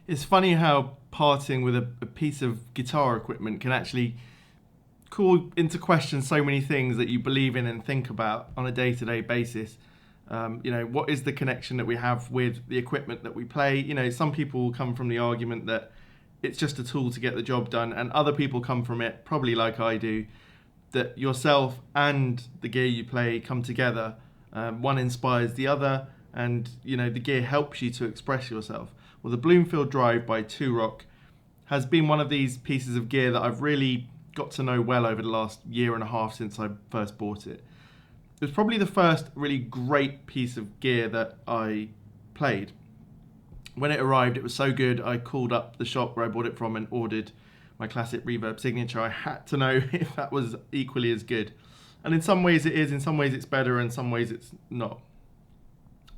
It's funny how parting with a piece of guitar equipment can actually call into question so many things that you believe in and think about on a day-to-day basis. What is the connection that we have with the equipment that we play? Some people come from the argument that it's just a tool to get the job done, and other people come from it, probably like I do, that yourself and the gear you play come together. One inspires the other, and the gear helps you to express yourself. Well, the Bloomfield Drive by Two Rock has been one of these pieces of gear that I've really got to know well over the last year and a half since I first bought it. It was probably the first really great piece of gear that I played. When it arrived, it was so good, I called up the shop where I bought it from and ordered my classic reverb signature. I had to know if that was equally as good. And in some ways it is, in some ways it's better, in some ways it's not.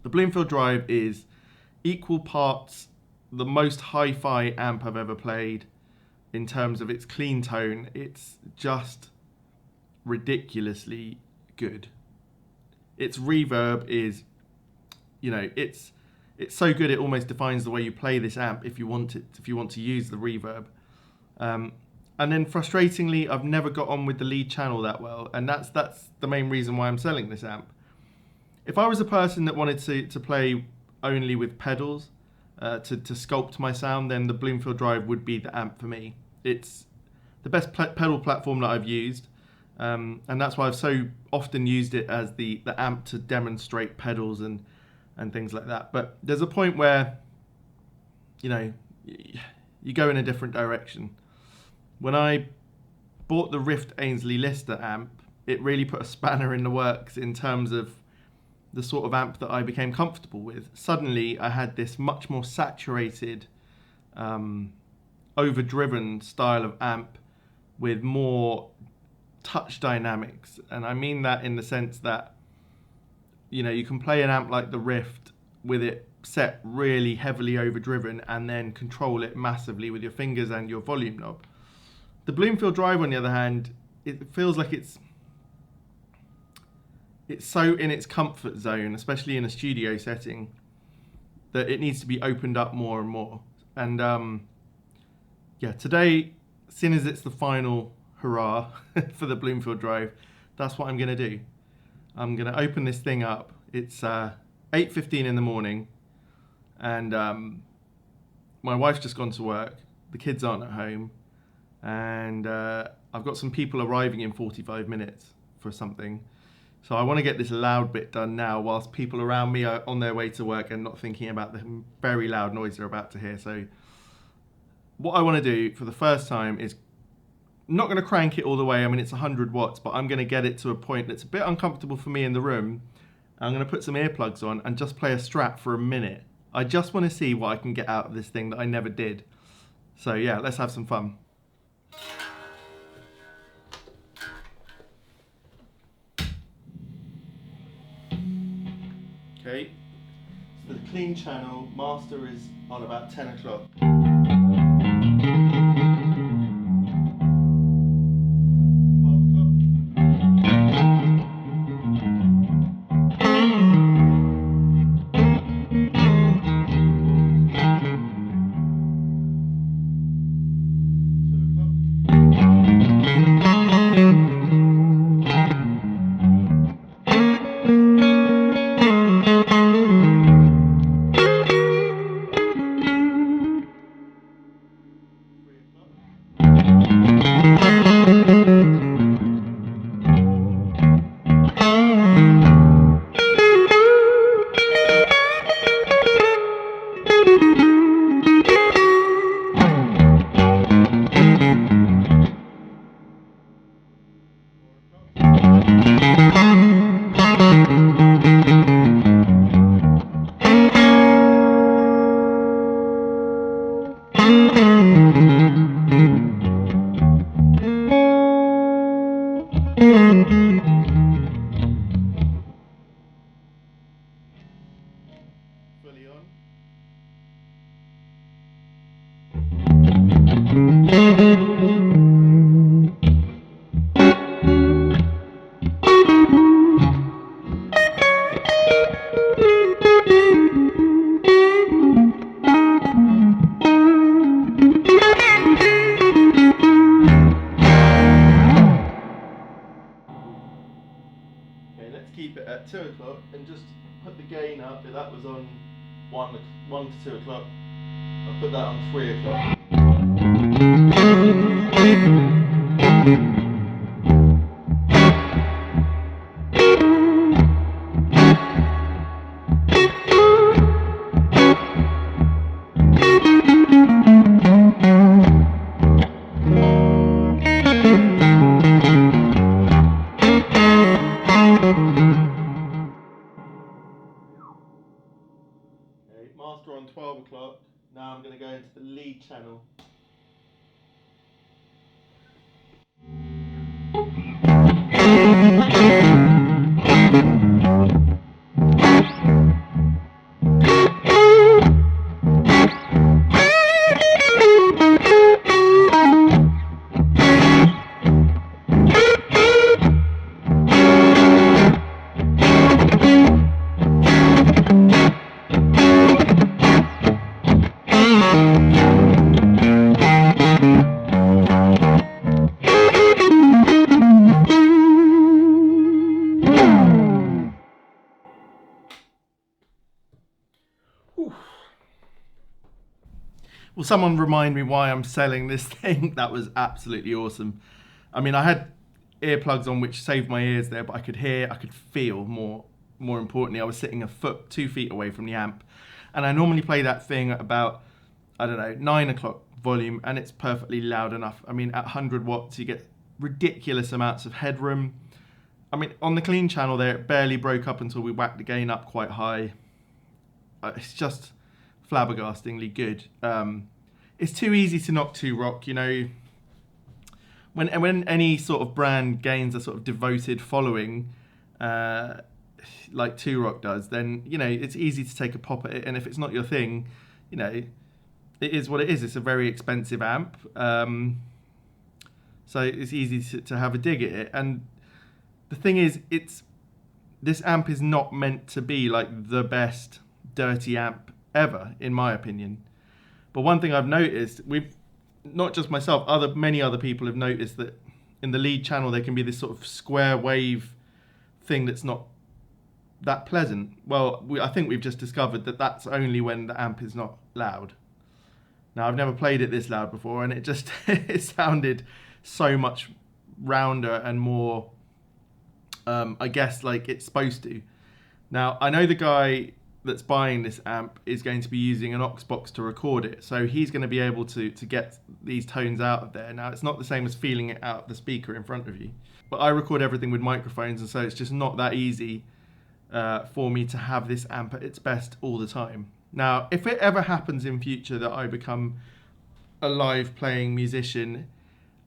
The Bloomfield Drive is equal parts the most hi-fi amp I've ever played in terms of its clean tone. It's just ridiculously good. Its reverb is, it's so good it almost defines the way you play this amp if you want to use the reverb. And then frustratingly, I've never got on with the lead channel that well, and that's the main reason why I'm selling this amp. If I was a person that wanted to play only with pedals, to sculpt my sound, then the Bloomfield Drive would be the amp for me. It's the best pedal platform that I've used, and that's why I've so often used it as the amp to demonstrate pedals and things like that. But there's a point where, you go in a different direction. When I bought the Rift Ainsley Lister amp, it really put a spanner in the works in terms of the sort of amp that I became comfortable with. Suddenly I had this much more saturated, overdriven style of amp with more touch dynamics. And I mean that in the sense that, you can play an amp like the Rift with it set really heavily overdriven and then control it massively with your fingers and your volume knob. The Bloomfield Drive, on the other hand, it feels like it's so in its comfort zone, especially in a studio setting, that it needs to be opened up more and more. And today, seeing as it's the final hurrah for the Bloomfield Drive, that's what I'm going to do. I'm going to open this thing up. It's 8:15 in the morning, and my wife's just gone to work. The kids aren't at home, and I've got some people arriving in 45 minutes for something. So I want to get this loud bit done now whilst people around me are on their way to work and not thinking about the very loud noise they're about to hear. So what I want to do for the first time is not going to crank it all the way. I mean, it's 100 watts, but I'm going to get it to a point that's a bit uncomfortable for me in the room. I'm going to put some earplugs on and just play a Strat for a minute. I just want to see what I can get out of this thing that I never did. So yeah, let's have some fun. Okay, so the clean channel, master is on about 10 o'clock. Fully on. Okay, let's keep it at 2 o'clock and just put the gain up. If that was on 1 to 2 o'clock, I'll put that on 3 o'clock. Okay, master on 12 o'clock. Now I'm going to go into the lead channel. Will someone remind me why I'm selling this thing? That was absolutely awesome. I mean, I had earplugs on which saved my ears there, but I could hear, I could feel more importantly, I was sitting a foot, 2 feet away from the amp. And I normally play that thing at about, I don't know, 9 o'clock volume, and it's perfectly loud enough. I mean, at 100 watts, you get ridiculous amounts of headroom. I mean, on the clean channel there, it barely broke up until we whacked the gain up quite high. It's just flabbergastingly good. It's too easy to knock Two Rock, you know. When any sort of brand gains a sort of devoted following, like Two Rock does, then, you know, it's easy to take a pop at it. And if it's not your thing, you know, it is what it is. It's a very expensive amp, so it's easy to have a dig at it. And the thing is, this amp is not meant to be like the best dirty amp ever, in my opinion. But one thing I've noticed, not just myself, many other people have noticed that in the lead channel there can be this sort of square wave thing that's not that pleasant. Well, I think we've just discovered that that's only when the amp is not loud. Now, I've never played it this loud before, and it just it sounded so much rounder and more, I guess, like it's supposed to. Now, I know the guy that's buying this amp is going to be using an aux box to record it, so he's going to be able to get these tones out of there. Now, it's not the same as feeling it out of the speaker in front of you, but I record everything with microphones, and so it's just not that easy for me to have this amp at its best all the time. Now, if it ever happens in future that I become a live playing musician,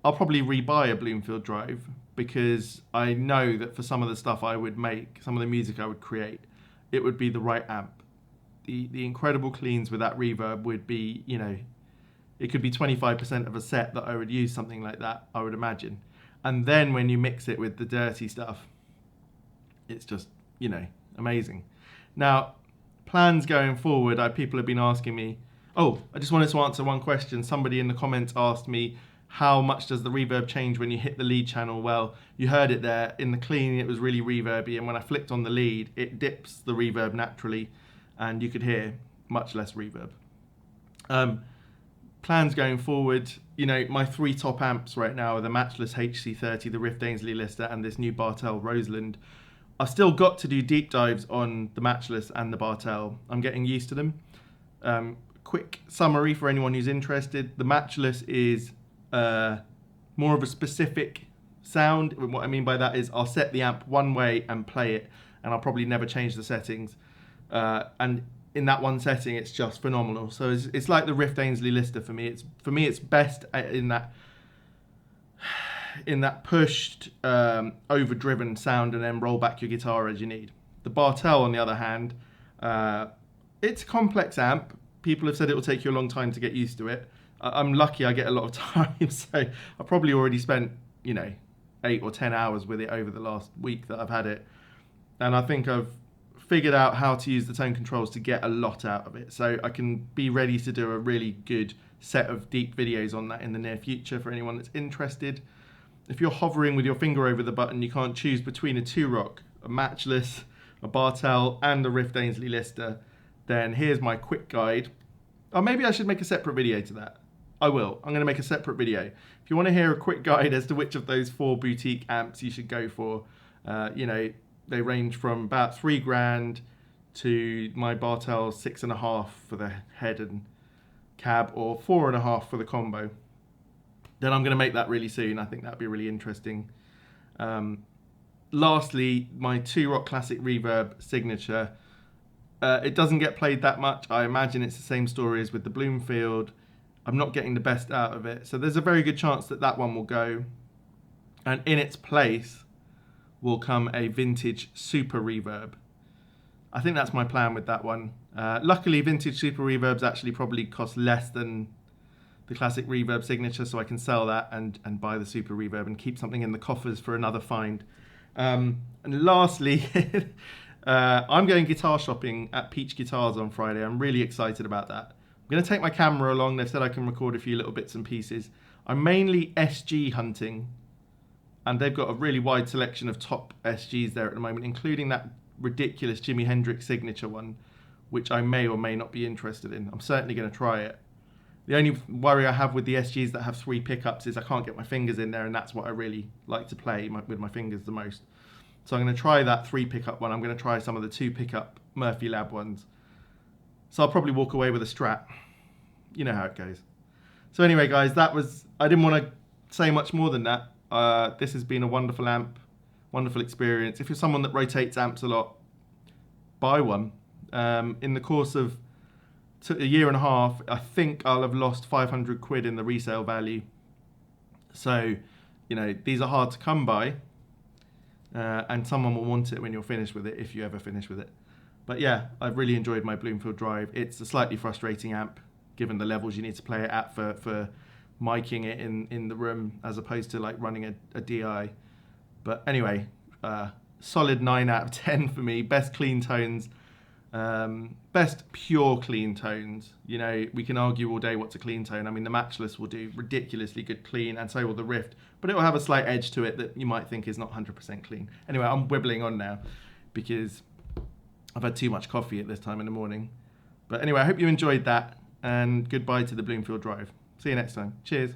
I'll probably rebuy a Bloomfield Drive, because I know that for some of the stuff I would make, some of the music I would create, it would be the right amp. The incredible cleans with that reverb would be, you know, it could be 25% of a set that I would use something like that, I would imagine. And then when you mix it with the dirty stuff, it's just, you know, amazing. Now, plans going forward, people have been asking me, oh, I just wanted to answer one question. Somebody in the comments asked me, how much does the reverb change when you hit the lead channel? Well, you heard it there. In the clean, it was really reverby, and when I flicked on the lead, it dips the reverb naturally, and you could hear much less reverb. Plans going forward, you know, my 3 top amps right now are the Matchless HC30, the Rift Ainsley Lister, and this new Bartel Roseland. I've still got to do deep dives on the Matchless and the Bartel. I'm getting used to them. Quick summary for anyone who's interested. The Matchless is more of a specific sound. What I mean by that is I'll set the amp one way and play it, and I'll probably never change the settings. And in that one setting, it's just phenomenal. So it's like the Rift Ainsley Lister for me. It's best in that pushed, overdriven sound, and then roll back your guitar as you need. The Bartell, on the other hand, it's a complex amp. People have said it will take you a long time to get used to it. I'm lucky I get a lot of time, so I probably already spent, 8 or 10 hours with it over the last week that I've had it. And I think I've figured out how to use the tone controls to get a lot out of it. So I can be ready to do a really good set of deep videos on that in the near future for anyone that's interested. If you're hovering with your finger over the button, you can't choose between a Two Rock, a Matchless, a Bartell, and a Rift Ainsley Lister, then here's my quick guide. Or maybe I should make a separate video to that. I will. I'm going to make a separate video. If you want to hear a quick guide as to which of those 4 boutique amps you should go for, they range from about $3,000 to my Bartell 6.5 for the head and cab, or 4.5 for the combo. Then I'm going to make that really soon. I think that'd be really interesting. Lastly, my Two Rock Classic Reverb Signature. It doesn't get played that much. I imagine it's the same story as with the Bloomfield. I'm not getting the best out of it. So there's a very good chance that that one will go. And in its place will come a vintage Super Reverb. I think that's my plan with that one. Luckily, vintage Super Reverbs actually probably cost less than the Classic Reverb Signature, so I can sell that and buy the Super Reverb and keep something in the coffers for another find. And lastly, I'm going guitar shopping at Peach Guitars on Friday. I'm really excited about that. I'm going to take my camera along. They've said I can record a few little bits and pieces. I'm mainly SG hunting, and they've got a really wide selection of top SGs there at the moment, including that ridiculous Jimi Hendrix Signature one, which I may or may not be interested in. I'm certainly going to try it. The only worry I have with the SGs that have 3 pickups is I can't get my fingers in there, and that's what I really like to play with my fingers the most. So I'm going to try that 3 pickup one. I'm going to try some of the 2 pickup Murphy Lab ones. So I'll probably walk away with a Strat. You know how it goes. So anyway, guys, I didn't want to say much more than that. This has been a wonderful amp, wonderful experience. If you're someone that rotates amps a lot, buy one. In the course of a year and a half, I think I'll have lost 500 quid in the resale value. So, these are hard to come by. And someone will want it when you're finished with it, if you ever finish with it. But yeah, I've really enjoyed my Bloomfield Drive. It's a slightly frustrating amp, given the levels you need to play it at for miking it in the room, as opposed to like running a DI. But anyway, solid 9 out of 10 for me. Best clean tones, best pure clean tones. We can argue all day what's a clean tone. I mean, the Matchless will do ridiculously good clean, and so will the Rift, but it will have a slight edge to it that you might think is not 100% clean. Anyway, I'm wibbling on now because I've had too much coffee at this time in the morning. But anyway, I hope you enjoyed that, and goodbye to the Bloomfield Drive. See you next time. Cheers.